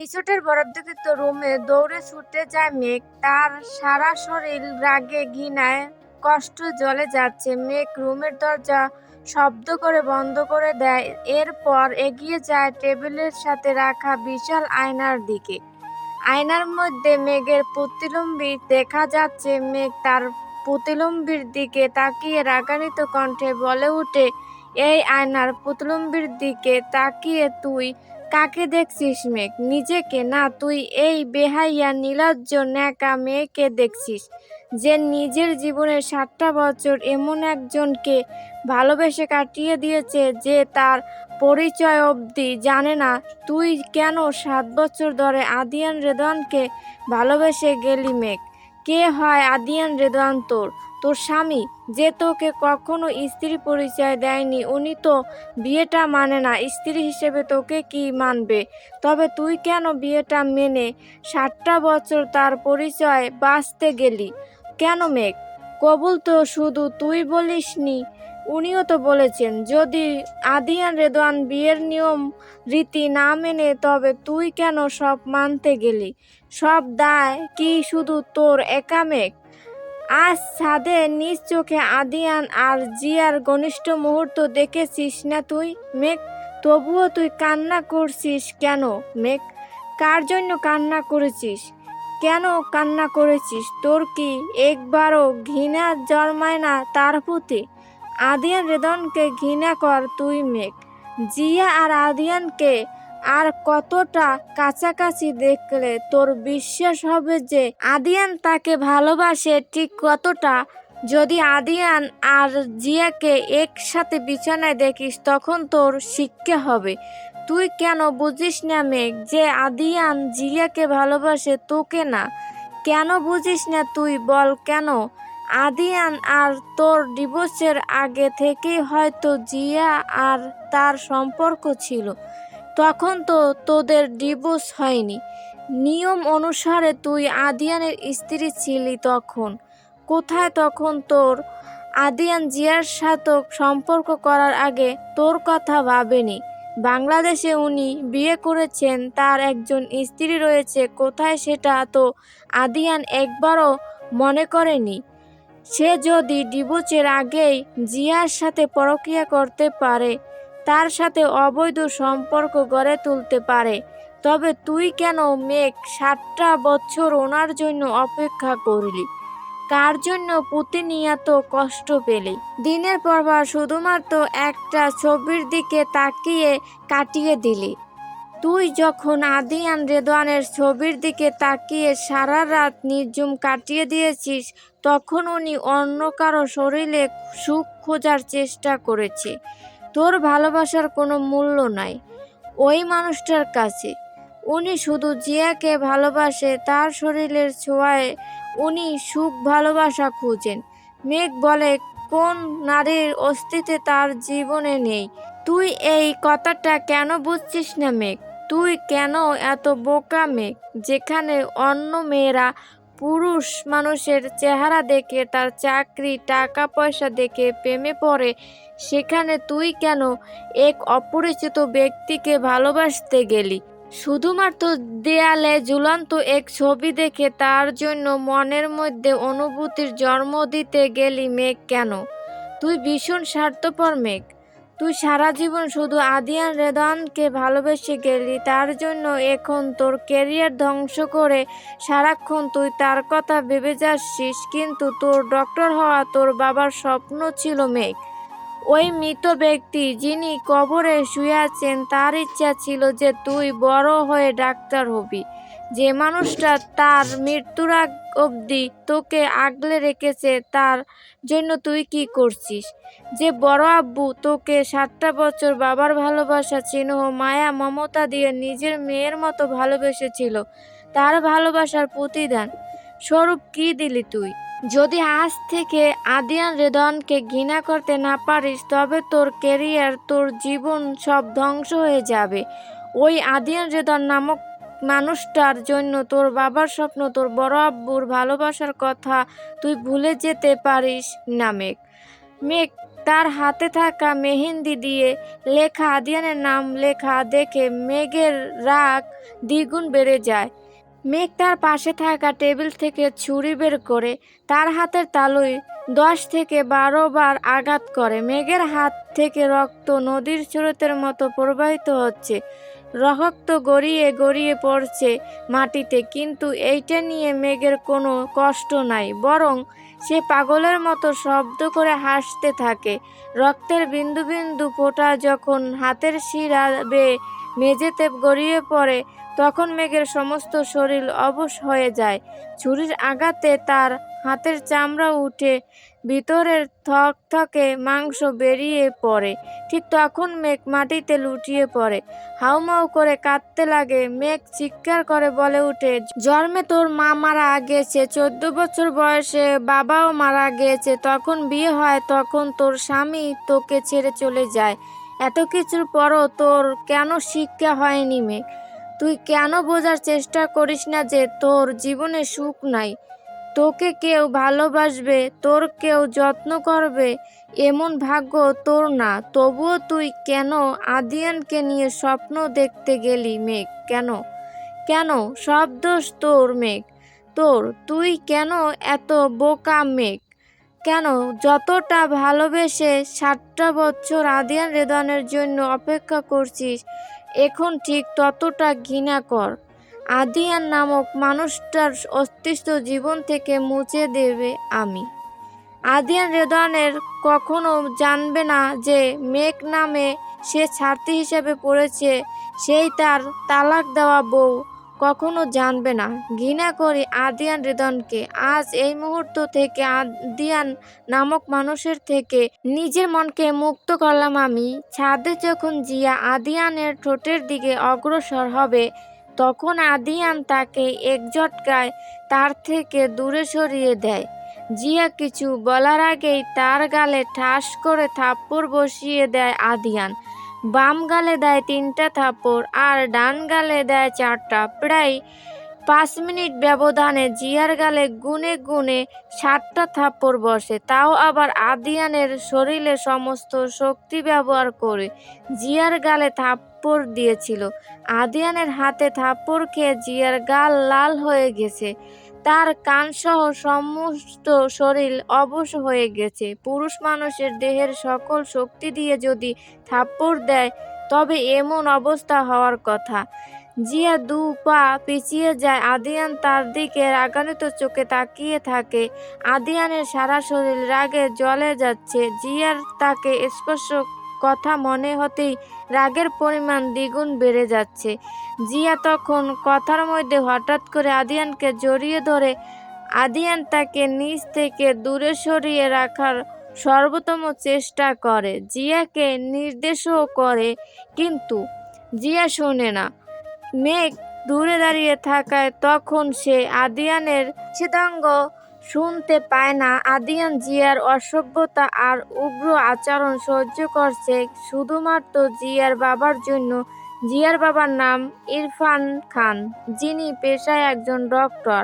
নিচুটের বরাদ্দকৃত রুমে দৌড়ে ছুটে যায় মেঘ। তার সারা শরীর রাগে ঘৃণায় কষ্ট জ্বলে যাচ্ছে। মেঘ রুমের দরজা শব্দ করে বন্ধ করে দেয়। এরপর এগিয়ে যায় টেবিলের সাথে রাখা বিশাল আয়নার দিকে। আয়নার মধ্যে মেঘের প্রতিবিম্ব দেখা যাচ্ছে। মেঘ তার প্রতিবিম্বের দিকে তাকিয়ে রাগান্বিত কণ্ঠে বলে ওঠে, এই আয়নার প্রতিবিম্বের দিকে তাকিয়ে তুই কাকে দেখছিস মেঘ? নিজেকে না, তুই এই বেহাইয়া নির্লজ্জ ন্যাকা মেয়েকে দেখছিস, যে নিজের জীবনের 7টা বছর এমন একজনকে ভালোবেসে কাটিয়ে দিয়েছে যে তার পরিচয় অবধি জানে না। তুই কেন 7 বছর ধরে আদিয়ান রেদওয়ানকে ভালোবেসে গেলি মেঘ? কে হয় আদিয়ান রেদওয়ান? তোর স্বামী, যে তোকে কখনো স্ত্রী পরিচয় দেয়নি। উনি তো বিয়েটা মানে না, স্ত্রী হিসেবে তোকে কি মানবে? তবে তুই কেন বিয়েটা মেনে 7টা বছর তার পরিচয় বাঁচতে গেলি কেন মেঘ? কবুল তো শুধু তুই বলিসনি, উনিও তো বলেছেন। যদি আদিয়ান রেদওয়ান বিয়ের নিয়ম রীতি না মেনে, তবে তুই কেন সব মানতে গেলি? সব দায় কি শুধু তোর একা মেঘ? আজ ছাদে নিজ চোখে আদিয়ান আর জিয়ার ঘনিষ্ঠ মুহূর্ত দেখেছিস না তুই মেঘ? তবুও তুই কান্না করছিস কেন মেঘ? কার জন্য কান্না করেছিস? কেন কান্না করেছিস? তোর কি একবারও ঘৃণা জন্মায় না তার প্রতি? আদিয়ান রেদওয়ানকে ঘৃণা কর তুই মেঘ। জিয়া আর আদিয়ানকে আর কতটা কাছাকাছি দেখলে তোর বিশ্বাস হবে যে আদিয়ান তাকে ভালোবাসে ঠিক কতটা? যদি আদিয়ান আর জিয়াকে একসাথে বিছানায় দেখিস, তখন তোর শিক্ষা হবে। তুই কেন বুঝিস না মেঘ যে আদিয়ান জিয়াকে ভালোবাসে, তোকে না? কেন বুঝিস না তুই বল কেন? আদিয়ান আর তোর ডিভোর্সের আগে থেকেই হয়তো জিয়া আর তার সম্পর্ক ছিল। তখন তো তোদের ডিভোর্স হয়নি। নিয়ম অনুসারে তুই আদিয়ানের স্ত্রী ছিলি তখন। কোথায় তখন তোর? আদিয়ান জিয়ার সাথে সম্পর্ক করার আগে তোর কথা ভাবেনি। বাংলাদেশে উনি বিয়ে করেছেন, তার একজন স্ত্রী রয়েছে। কোথায় সেটা তো আদিয়ান একবারও মনে করেনি। সে যদি ডিভোর্সের আগেই জিয়ার সাথে পরকীয়া করতে পারে, তার সাথে অবৈধ সম্পর্ক গড়ে তুলতে পারে, তবে তুই কেন মেঘ 7টা বছর ওনার জন্য অপেক্ষা করলি? কার জন্য প্রতিনিয়ত কষ্ট পেলি? দিনের পর শুধুমাত্র একটা ছবির দিকে তাকিয়ে কাটিয়ে দিলি। তুই যখন আদিয়ান রেদওয়ানের ছবির দিকে তাকিয়ে সারা রাত নির্জুম কাটিয়ে দিয়েছিস, তখন উনি অন্য কারো শরীরে সুখ খোঁজার চেষ্টা করেছে। তোর ভালোবাসার কোনো মূল্য নাই ওই মানুষটার কাছে। উনি শুধু জিয়াকে ভালোবাসে, তার শরীরের ছোঁয়ায় উনি সুখ ভালোবাসা খুঁজেন। মেঘ বলে, কোন নারীর অস্তিত্ব তার জীবনে নেই? তুই এই কথাটা কেন বুঝছিস না মেঘ? তুই কেন এত বোকা মেঘ? যেখানে অন্য মেয়েরা পুরুষ মানুষের চেহারা দেখে, তার চাকরি টাকা পয়সা দেখে প্রেমে পড়ে, সেখানে তুই কেন এক অপরিচিত ব্যক্তিকে ভালোবাসতে গেলি? শুধুমাত্র দেয়ালে ঝুলন্ত এক ছবি দেখে তার জন্য মনের মধ্যে অনুভূতির জন্ম দিতে গেলি মেঘ কেন? তুই ভীষণ স্বার্থপর মেঘ। তুই সারা জীবন শুধু আদিয়ান রেদওয়ানকে ভালোবেসে গেলি, তার জন্য এখন তোর ক্যারিয়ার ধ্বংস করে সারাক্ষণ তুই তার কথা ভেবে যাচ্ছিস। কিন্তু তোর ডক্টর হওয়া তোর বাবার স্বপ্ন ছিল মেঘ। ওই মৃত ব্যক্তি যিনি কবরে শুয়ে আছেন, তার ইচ্ছা ছিল যে তুই বড় হয়ে ডাক্তার হবি। যে মানুষটা তার মৃত্যুর আগ অবধি তোকে আগলে রেখেছে, তার জন্য তুই কি করছিস? যে বড় আব্বু তোকে 7টা বছর বাবার ভালোবাসা, স্নেহ, মায়া, মমতা দিয়ে নিজের মেয়ের মতো ভালোবেসেছিল, তার ভালোবাসার প্রতিদান স্বরূপ কি দিলি তুই? যদি আজ থেকে আদিয়ান রেদওয়ানকে ঘৃণা করতে না পারিস, তবে তোর ক্যারিয়ার, তোর জীবন সব ধ্বংস হয়ে যাবে। ওই আদিয়ান রেদওয়ান নামক মানুষটার জন্য তোর বাবার স্বপ্ন, তোর বড় আব্বুর ভালোবাসার কথা তুই ভুলে যেতে পারিস না মেঘ। মেঘ তার হাতে থাকা মেহেন্দি দিয়ে লেখা আদিয়ানের নাম লেখা দেখে মেঘের রাগ দ্বিগুণ বেড়ে যায়। মেঘ তার পাশে থাকা টেবিল থেকে ছুরি বের করে তার হাতের তালুয় 10 থেকে 12 বার আঘাত করে। মেঘের হাত থেকে রক্ত নদীর স্রোতের মতো প্রবাহিত হচ্ছে, রক্ত গড়িয়ে গড়িয়ে পড়ছে মাটিতে। কিন্তু এইটা নিয়ে মেঘের কোনো কষ্ট নাই, বরং সে পাগলের মতো শব্দ করে হাসতে থাকে। রক্তের বিন্দু বিন্দু ফোঁটা যখন হাতের শিরা বেয়ে মেঝেতে গড়িয়ে পড়ে, তখন মেঘের সমস্ত শরীর অবশ হয়ে যায়। ছুরির আঘাতে তার হাতের চামড়া উঠে ভিতরের থকথকে মাংস বেরিয়ে পড়ে। ঠিক তখন মেঘ মাটিতে লুটিয়ে পড়ে, হাউমাউ করে কাঁদতে লাগে। মেঘ চিৎকার করে বলে ওঠে, জন্মে তোর মা মারা গেছে, 14 বছর বয়সে বাবাও মারা গেছে, তখন বিয়ে হয়, তখন তোর স্বামী তোকে ছেড়ে চলে যায়। এত কিছুর পরও তোর কেন শিক্ষা হয়নি মেঘ? তুই কেন বোঝার চেষ্টা করিস না যে তোর জীবনে সুখ নাই, তোকে কেউ ভালোবাসবে, তোর কেউ যত্ন করবে, এমন ভাগ্য তোর না? তবুও তুই কেন আদিয়ানকে নিয়ে স্বপ্ন দেখতে গেলি মেঘ? কেন? কেন? সব দোষ তোর মেঘ, তোর। তুই কেন এত বোকা মেঘ? কেন যতটা ভালোবেসে 7টা বছর আদিয়ান রেদনের জন্য অপেক্ষা করছিস, এখন ঠিক ততটা ঘৃণা কর। আদিয়ান নামক মানুষটার অস্তিত্ব জীবন থেকে মুছে দেবে আমি। আদিয়ান রেদনের কখনো জানবে না যে মেঘ নামে সে ছাত্রী হিসেবে পড়েছে, সেই তার তালাক দেওয়া বউ কখনো জানবে না। ঘৃণা করি আদিয়ান রেদনকে। আজ এই মুহূর্ত থেকে আদিয়ান নামক মানুষের থেকে নিজের মনকে মুক্ত করলাম আমি। ছাদে যখন জিয়া আদিয়ানের ঠোঁটের দিকে অগ্রসর হবে, তখন আদিয়ান তাকে এক ঝটকায় তার থেকে দূরে সরিয়ে দেয়। জিয়া কিছু বলার আগেই তার গালে ঠাস করে থাপ্পড় বসিয়ে দেয় আদিয়ান। বাম গালে দেয় 3টা থাপ্পড় আর ডান গালে দেয় 4টা। প্রায় 5 মিনিট ব্যবধানে জিয়ার গালে গুনে গুনে 7টা থাপ্পড় বসে, তাও আবার আদিয়ানের শরীরে সমস্ত শক্তি ব্যবহার করে জিয়ার গালে থাপ্পড় দিয়েছিল। আদিয়ানের হাতে থাপ্পড় খেয়ে জিয়ার গাল লাল হয়ে গেছে, তার কানসহ সমস্ত শরীর অবশ হয়ে গেছে। পুরুষ মানুষের দেহের সকল শক্তি দিয়ে যদি থাপ্পড় দেয়, তবে এমন অবস্থা হওয়ার কথা। জিয়া 2 পা পিছিয়ে যায়। আদিয়ান তার দিকে রাগান্বিত চোখে তাকিয়ে থাকে। আদিয়ানের সারা শরীর রাগে জ্বলে যাচ্ছে। জিয়ার তাকে স্পর্শ কথা মনে হতেই রাগের পরিমাণ দ্বিগুণ বেড়ে যাচ্ছে। জিয়া তখন কথার মধ্যে হঠাৎ করে আদিয়ানকে জড়িয়ে ধরে আদিয়ান তাকে নিজ থেকে দূরে সরিয়ে রাখার সর্বোত্তম চেষ্টা করে, জিয়াকে নির্দেশও করে, কিন্তু জিয়া শোনে না। মেঘ দূরে দাঁড়িয়ে থাকায় তখন সে আদিয়ানের নিষেধাজ্ঞ শুনতে পায় না। আদিয়ান জিয়ার অসভ্যতা আর উগ্র আচরণ সহ্য করছে শুধুমাত্র জিয়ার বাবার জন্য। জিয়ার বাবার নাম ইরফান খান, যিনি পেশায় একজন ডক্টর।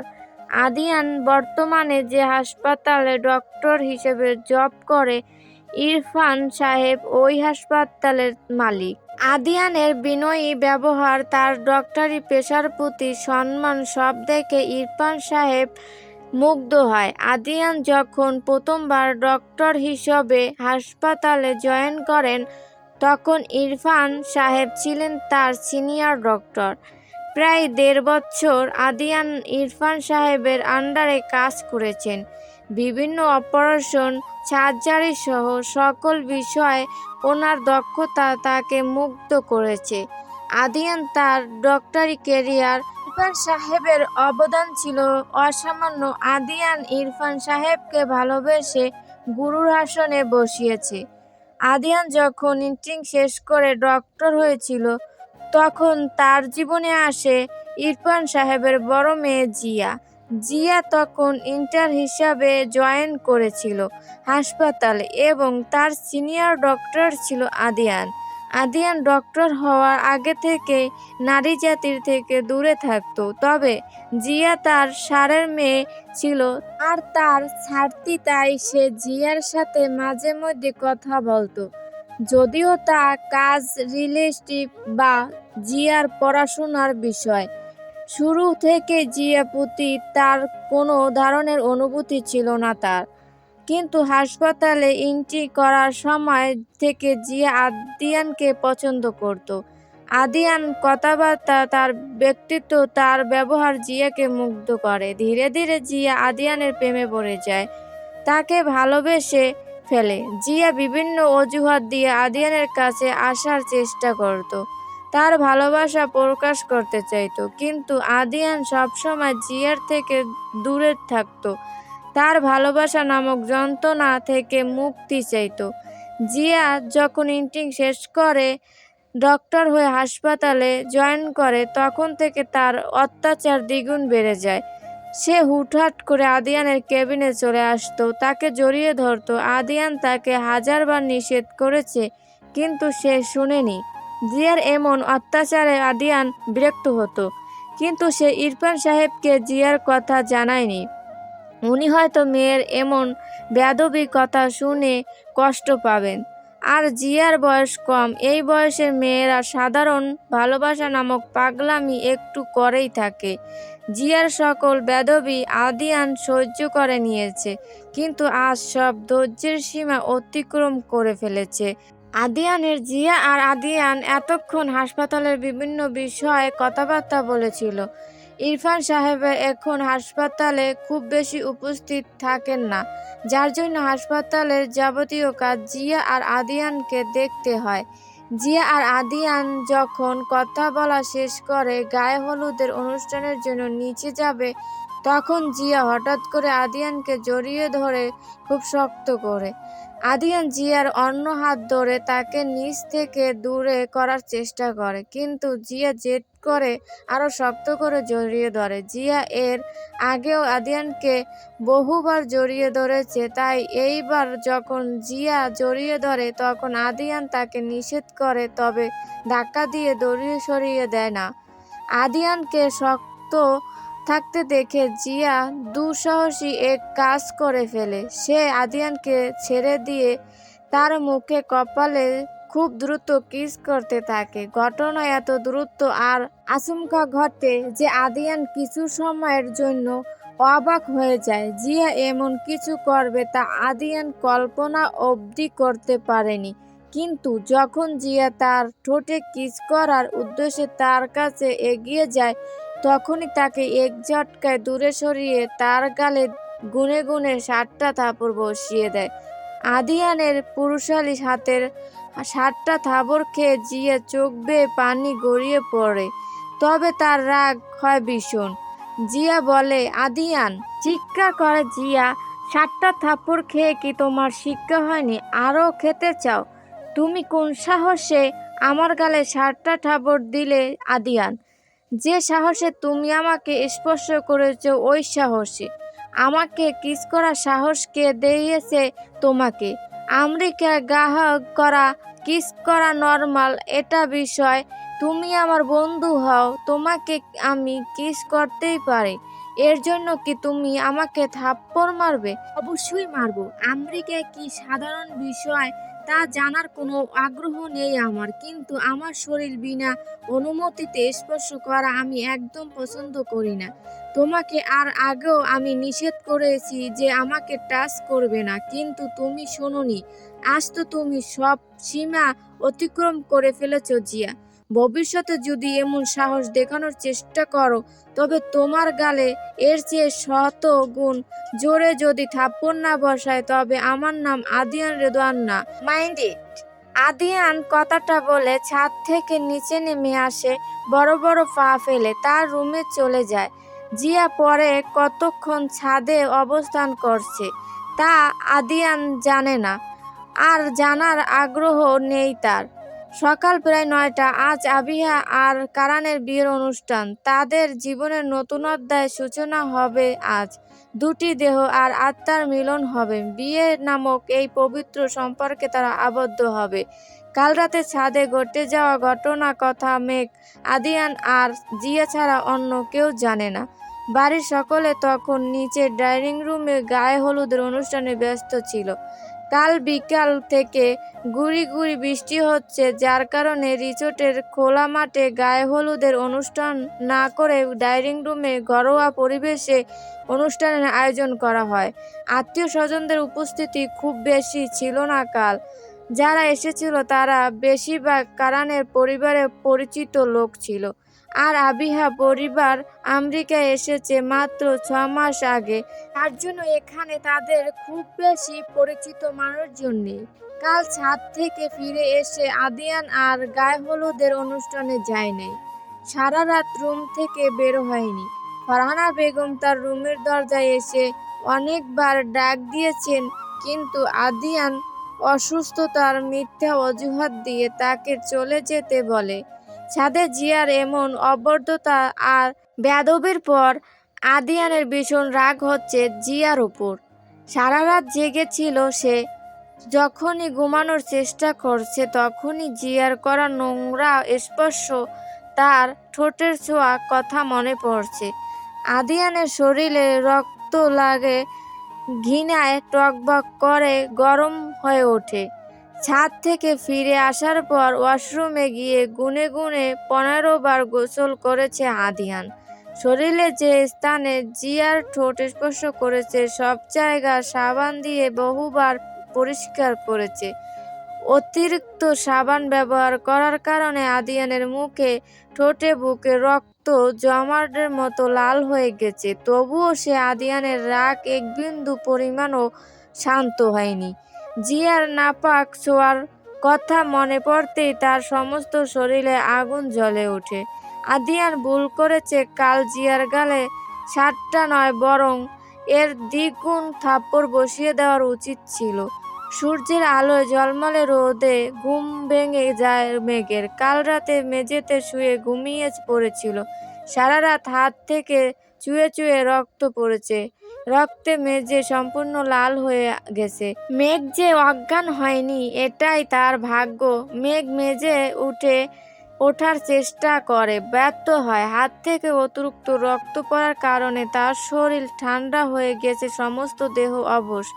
আদিয়ান বর্তমানে যে হাসপাতালে ডক্টর হিসেবে জব করে, ইরফান সাহেব ওই হাসপাতালের মালিক। আদিয়ানের বিনয়ী ব্যবহার, তার ডক্টরি পেশার প্রতি সম্মান সব দেখে ইরফান সাহেব মুগ্ধ হয়। আদিয়ান যখন প্রথমবার ডক্টর হিসেবে হাসপাতালে জয়েন করেন, তখন ইরফান সাহেব ছিলেন তার সিনিয়র ডক্টর। প্রায় 1.5 বছর আদিয়ান ইরফান সাহেবের আন্ডারে কাজ করেছেন। বিভিন্ন অপারেশন, সার্জারি সহ সকল বিষয়ে ওনার দক্ষতা তাকে মুগ্ধ করেছে। আদিয়ান তার ডক্টরি ক্যারিয়ার ইরফান সাহেবের অবদান ছিল অসামান্য। আদিয়ান ইরফান সাহেবকে ভালোবেসে গুরুর আসনে বসিয়েছে। আদিয়ান যখন ইন্টার্ন শেষ করে ডক্টর হয়েছিল, তখন তার জীবনে আসে ইরফান সাহেবের বড় মেয়ে জিয়া। জিয়া তখন ইন্টার্ন হিসাবে জয়েন করেছিল হাসপাতালে এবং তার সিনিয়র ডক্টর ছিল আদিয়ান। আদিয়ান ডক্টর হওয়ার আগে থেকে নারী জাতির থেকে দূরে থাকতো, তবে জিয়া তার সারের মেয়ে ছিল আর তার ছাড়তি, তাই সে জিয়ার সাথে মাঝে মধ্যে কথা বলতো, যদিও তা কাজ রিলেটিভ বা জিয়ার পড়াশোনার বিষয়। শুরু থেকে জিয়া প্রতি তার কোনো ধরনের অনুভূতি ছিল না তার, কিন্তু হাসপাতালে এন্ট্রি করার সময় থেকে জিয়া আদিয়ানকে পছন্দ করত। আদিয়ান কথাবার্তা, তার ব্যক্তিত্ব, তার ব্যবহার জিয়াকে মুগ্ধ করে। ধীরে ধীরে জিয়া আদিয়ানের প্রেমে পড়ে যায়, তাকে ভালোবেসে ফেলে। জিয়া বিভিন্ন অজুহাত দিয়ে আদিয়ানের কাছে আসার চেষ্টা করত, তার ভালোবাসা প্রকাশ করতে চাইতো, কিন্তু আদিয়ান সবসময় জিয়ার থেকে দূরে থাকতো, তার ভালোবাসা নামক যন্ত্রণা থেকে মুক্তি চাইতো। জিয়া যখন ইন্টার্ন শেষ করে ডক্টর হয়ে হাসপাতালে জয়েন করে, তখন থেকে তার অত্যাচার দ্বিগুণ বেড়ে যায়। সে হুটহাট করে আদিয়ানের কেবিনে চলে আসতো, তাকে জড়িয়ে ধরতো। আদিয়ান তাকে হাজারবার নিষেধ করেছে, কিন্তু সে শুনেনি। জিয়ার এমন অত্যাচারে আদিয়ান বিরক্ত হতো, কিন্তু সে ইরফান সাহেবকে জিয়ার কথা জানায়নি। উনি হয়তো মেয়ের এমন বেয়াদবি কথা শুনে কষ্ট পাবেন। আর জিয়ার বয়স কম, এই বয়সের মেয়েরা সাধারণ ভালোবাসা নামক পাগলামি একটু করেই থাকে। জিয়ার সকল বেয়াদবি আদিয়ান সহ্য করে নিয়েছে, কিন্তু আজ সব ধৈর্যের সীমা অতিক্রম করে ফেলেছে। জিয়া আর আদিয়ান এতক্ষণ হাসপাতালের বিভিন্ন বিষয়ে কথাবার্তা বলেছিল। ইরফান সাহেবের এখন হাসপাতালে খুব বেশি উপস্থিত থাকেন না, যার জন্য হাসপাতালের যাবতীয় কাজ জিয়া আর আদিয়ানকে দেখতে হয়। জিয়া আর আদিয়ান যখন কথা বলা শেষ করে গায়ে হলুদের অনুষ্ঠানের জন্য নিচে যাবে, তখন জিয়া হঠাৎ করে আদিয়ানকে জড়িয়ে ধরে খুব শক্ত করে। আদিয়ান জিয়ার অন্য হাত ধরে তাকে নিচ থেকে দূরে করার চেষ্টা করে, কিন্তু জিয়া জেদ করে আরো শক্ত করে জড়িয়ে ধরে। জিয়া এর আগেও আদিয়ানকে বহুবার জড়িয়ে ধরেছে, তাই এইবার যখন জিয়া জড়িয়ে ধরে তখন আদিয়ান তাকে নিষেধ করে, তবে ধাক্কা দিয়ে দড়ি সরিয়ে দেয় না। আদিয়ানকে শক্ত থাকতে দেখে জিয়া দুঃসাহসী এক কাজ করে ফেলে। সে আদিয়ানকে ছেড়ে দিয়ে তার মুখে কপালে খুব দ্রুত কিস করতে থাকে। ঘটনা এত দ্রুত আর আচমকা ঘটে যে আদিয়ান কিছু সময়ের জন্য অবাক হয়ে যায়। জিয়া এমন কিছু করবে তা আদিয়ান কল্পনা অবধি করতে পারেনি, কিন্তু যখন জিয়া তার ঠোঁটে কিস করার উদ্দেশ্যে তার কাছে এগিয়ে যায়, তখনই তাকে এক ঝটকায় দূরে সরিয়ে তার গালে গুনে গুনে 7টা থাপড় বসিয়ে দেয়। আদিয়ানের পুরুষালী হাতের 7টা থাপড় খেয়ে জিয়া চোখ বেয়ে পানি গড়িয়ে পড়ে, তবে তার রাগ হয় ভীষণ। জিয়া বলে, আদিয়ান! চিৎকার করে জিয়া, 7টা থাপড় খেয়ে কি তোমার শিক্ষা হয়নি? আরও খেতে চাও? তুমি কোন সাহসে আমার গালে 7টা থাপড় দিলে? আদিয়ান, যে সাহসে তুমি আমাকে স্পর্শ করেছো ওই সাহসে। আমাকে কিস করার সাহস কে দিয়েছে তোমাকে? আমেরিকা গ্রাহক করা, কিস করা নর্মাল এটা বিষয়। তুমি আমার বন্ধু হও, তোমাকে আমি কিস করতেই পারি। এর জন্য কি তুমি আমাকে থাপ্পড় মারবে? অবশ্যই মারবো। আমেরিকা কি সাধারণ বিষয় তা জানার কোনো আগ্রহ নেই আমার, কিন্তু আমার শরীর বিনা অনুমতিতে স্পর্শ করা আমি একদম পছন্দ করি না। তোমাকে আর আগেও আমি নিষেধ করেছি যে আমাকে টাচ করবে না, কিন্তু তুমি শোনোনি। আজ তো তুমি সব সীমা অতিক্রম করে ফেলেছ জিয়া। ভবিষ্যতে যদি এমন সাহস দেখানোর চেষ্টা করো, তবে তোমার গালে এর চেয়ে 100 গুণ জোরে যদি থাপ্পড় না বসায়, তবে আমার নাম আদিয়ান রেদওয়ান না। Mind it. আদিয়ান কথাটা বলে ছাদ থেকে নিচে নেমে আসে, বড় বড় পা ফেলে তার রুমে চলে যায়। জিয়া পরে কতক্ষণ ছাদে অবস্থান করছে তা আদিয়ান জানে না, আর জানার আগ্রহ নেই তার। সকাল প্রায় 9টা। আজ আবিহা আর কারানের বিয়ের অনুষ্ঠান, তাদের জীবনের নতুন অধ্যায় সূচনা হবে আজ। দুটি দেহ আর আত্মার মিলন হবে। বিয়ে নামক এই পবিত্র সম্পর্কে তারা আবদ্ধ হবে। কাল রাতে ছাদে ঘটে যাওয়া ঘটনা কথা মেঘ, আদিয়ান আর জিয়া ছাড়া অন্য কেউ জানে না। বাড়ির সকলে তখন নিচের ডাইনিং রুমে গায়ে হলুদের অনুষ্ঠানে ব্যস্ত ছিল। কাল বিকাল থেকে গুড়ি গুড়ি বৃষ্টি হচ্ছে, যার কারণে রিসোর্টের খোলা মাঠে গায়ে হলুদের অনুষ্ঠান না করে ডাইনিং রুমে ঘরোয়া পরিবেশে অনুষ্ঠানের আয়োজন করা হয়। আত্মীয় স্বজনদের উপস্থিতি খুব বেশি ছিল না কাল। যারা এসেছিল তারা বেশিরভাগ কারানের পরিবারের পরিচিত লোক ছিল। আর আবিহা পরিবার আমেরিকায় এসেছে মাত্র 6 মাস আগে, তার জন্য এখানে তাদের খুব বেশি পরিচিত মানুষজন নেই। কাল ছাদ থেকে ফিরে এসে আদিয়ান আর গায়ে হলুদের অনুষ্ঠানে যায় নাই। সারা রাত রুম থেকে বের হয়নি। ফারহানা বেগম তার রুমের দরজায় এসে অনেকবার ডাক দিয়েছেন, কিন্তু আদিয়ান অসুস্থতার মিথ্যা অজুহাত দিয়ে তাকে চলে যেতে বলে। ছাদে জিয়ার এমন অবদ্ধতা আর বেয়াদবির পর আদিয়ানের ভীষণ রাগ হচ্ছে জিয়ার উপর। সারা রাত জেগেছিল সে। যখনই ঘুমানোর চেষ্টা করছে তখনই জিয়ার করা নোংরা স্পর্শ, তার ঠোঁটের ছোঁয়া কথা মনে পড়ছে। আদিয়ানের শরীরে রক্ত লাগে, ঘৃণায় টকবক করে গরম হয়ে ওঠে। ছাদ থেকে ফিরে আসার পর ওয়াশরুমে গিয়ে গুনে গুনে 15 বার গোসল করেছে আদিয়ান। শরীরে যে স্থানে জিয়ার ঠোঁট স্পর্শ করেছে সব জায়গা সাবান দিয়ে বহুবার পরিষ্কার করেছে। অতিরিক্ত সাবান ব্যবহার করার কারণে আদিয়ানের মুখে, ঠোঁটে, বুকে রক্ত জমাটের মতো লাল হয়ে গেছে। তবুও সে আদিয়ানের রাগ এক বিন্দু পরিমাণও শান্ত হয়নি। জিয়ার নাপাক ছোঁয়ার কথা মনে পড়তেই তার সমস্ত শরীরে আগুন জ্বলে ওঠে। আদিয়ান ভুল করেছে। কাল জিয়ার গালে 7টা নয়, বরং এর দ্বিগুণ থাপ্পড় বসিয়ে দেওয়ার উচিত ছিল। সূর্যের আলোয় ঝলমলে রোদে ঘুম ভেঙে যায় মেঘের। কাল রাতে মেঝেতে শুয়ে ঘুমিয়ে পড়েছিল। সারা রাত হাত থেকে চুয়ে চুয়ে রক্ত পড়েছে। রক্তে মেঝে সম্পূর্ণ লাল হয়ে গেছে। মেঘ যে অজ্ঞান হয়নি এটাই তার ভাগ্য। মেঘ মেঝে ওঠার চেষ্টা করে, ব্যর্থ হয়। হাত থেকে অতিরিক্ত রক্ত পড়ার কারণে তার শরীর ঠান্ডা হয়ে গেছে, সমস্ত দেহ অবশ।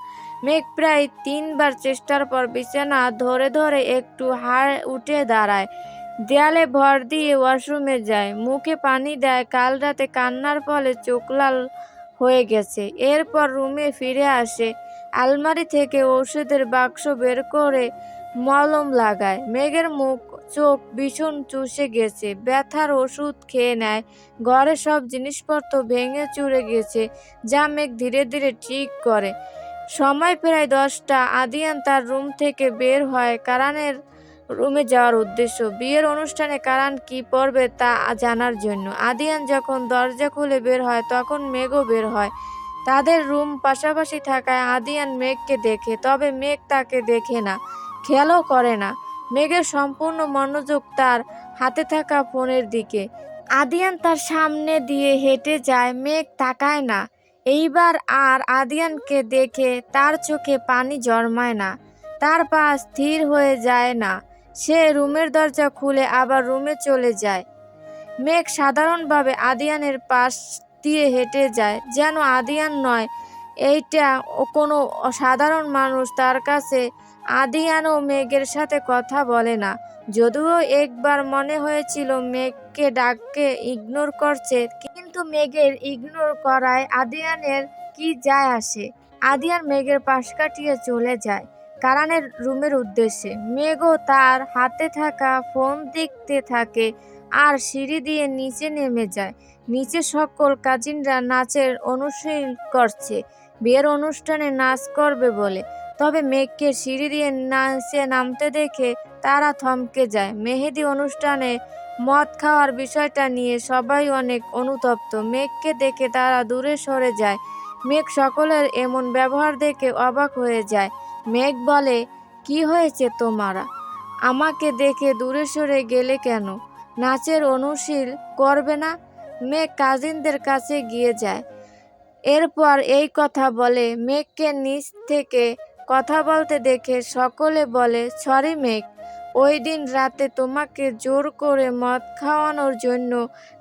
মেঘ প্রায় 3 বার চেষ্টার পর বিছানা ধরে ধরে একটু হাড় উঠে দাঁড়ায়। দেয়ালে ভর দিয়ে ওয়াশরুমে যায়, মুখে পানি দেয়। কাল রাতে কান্নার ফলে চোখ লাল হয়ে গেছে। এরপর রুমে ফিরে আসে, আলমারি থেকে ওষুধের বাক্স বের করে মলম লাগায়। মেঘের মুখ চোখ ভীষণ চুষে গেছে। ব্যথার ওষুধ খেয়ে নেয়। ঘরে সব জিনিসপত্র ভেঙে চুরে গেছে, যা মেঘ ধীরে ধীরে ঠিক করে। সময় প্রায় 10টা। আদিয়ান তার রুম থেকে বের হয় কারানের রুমে যাওয়ার উদ্দেশ্য, বিয়ের অনুষ্ঠানে কারান কি পরবে তা জানার জন্য। আদিয়ান যখন দরজা খুলে বের হয় তখন মেঘও বের হয়। তাদের রুম পাশাপাশি থাকায় আদিয়ান মেঘকে দেখে, তবে মেঘ তাকে দেখে না, খেয়ালও করে না। মেঘের সম্পূর্ণ মনোযোগ তার হাতে থাকা ফোনের দিকে। আদিয়ান তার সামনে দিয়ে হেঁটে যায়, মেঘ তাকায় না। এইবার আর আদিয়ানকে দেখে তার চোখে পানি জন্মায় না, তার পা স্থির হয়ে যায় না। সে রুমের দরজা খুলে আবার রুমে চলে যায়। মেঘ সাধারণভাবে আদিয়ানের পাশ দিয়ে হেঁটে যায়, যেন আদিয়ান নয়, এইটা কোনো সাধারণ মানুষ। তার কাছে আদিয়ানও মেঘের সাথে কথা বলে না, যদিও একবার মনে হয়েছিল মেঘকে ডাককে ইগনোর করছে, কিন্তু মেঘের ইগনোর করায় আদিয়ানের কি যায় আসে। আদিয়ান মেঘের পাশ কাটিয়ে চলে যায় কারানের রুমের উদ্দেশ্যে। মেঘও তার হাতে থাকা ফোন দেখতে থাকে আর সিঁড়ি দিয়ে নিচে নেমে যায়। নিচে সকল কাজিনরা নাচের অনুশীলন করছে, বিয়ের অনুষ্ঠানে নাচ করবে বলে। তবে মেঘকে সিঁড়ি দিয়ে নিচে নামতে দেখে তারা থমকে যায়। মেহেদি অনুষ্ঠানে মদ খাওয়ার বিষয়টা নিয়ে সবাই অনেক অনুতপ্ত। মেঘকে দেখে তারা দূরে সরে যায়। মেঘ সকলের এমন ব্যবহার দেখে অবাক হয়ে যায়। মেঘ বলে, কি হয়েছে তোমারা? আমাকে দেখে দূরে সরে গেলে কেন? নাচের অনুশীল করবে না? মেঘ কাজিনদের কাছে গিয়ে যায়। এরপর এই কথা বলে। মেঘকে নিচ থেকে কথা বলতে দেখে সকলে বলে, সরি মেঘ, ওই দিন রাতে তোমাকে জোর করে মদ খাওয়ানোর জন্য।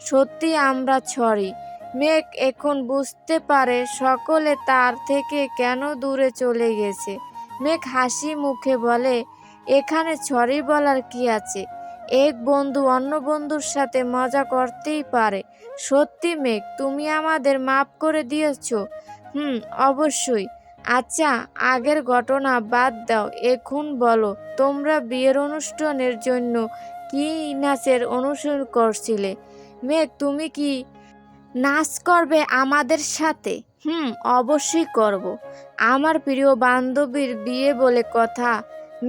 সত্যি আমরা সরি। মেঘ এখন বুঝতে পারে সকলে তার থেকে কেন দূরে চলে গেছে। মেঘ হাসি মুখে বলে, এখানে সরি বলার কি আছে? এক বন্ধু অন্য বন্ধুর সাথে মজা করতেই পারে। সত্যি মেঘ, তুমি আমাদের মাফ করে দিয়েছো? অবশ্যই। আচ্ছা, আগের ঘটনা বাদ দাও, এখন বলো তোমরা বিয়ের অনুষ্ঠানের জন্য কি নাচের অনুসরণ করছিলে? মেঘ, তুমি কি নাচ করবে আমাদের সাথে? অবশ্যই করব। আমার প্রিয় বান্ধবীর বিয়ে বলে কথা।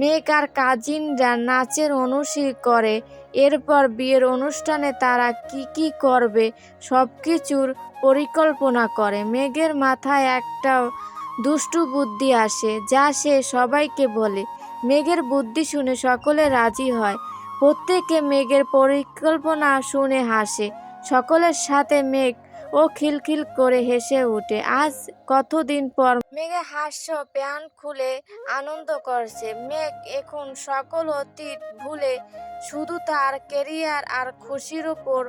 মেঘ আর কাজিনরা নাচের অনুশীলন করে। এরপর বিয়ের অনুষ্ঠানে তারা কি কি করবে সব কিছুর পরিকল্পনা করে। মেঘের মাথায় একটা দুষ্টু বুদ্ধি আসে, যা সে সবাইকে বলে। মেঘের বুদ্ধি শুনে সকলে রাজি হয়। প্রত্যেকে মেঘের পরিকল্পনা শুনে হাসে। সকলের সাথে মেঘ ও খিলখিল করে হেসে ওঠে। আজ কতদিন পর মেঘে হাস্য প্রাণ খুলে আনন্দ করছে। মেঘ এখন সকল অতীত ভুলে শুধু তার ক্যারিয়ার আর খুশির উপর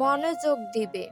মনোযোগ দিবে।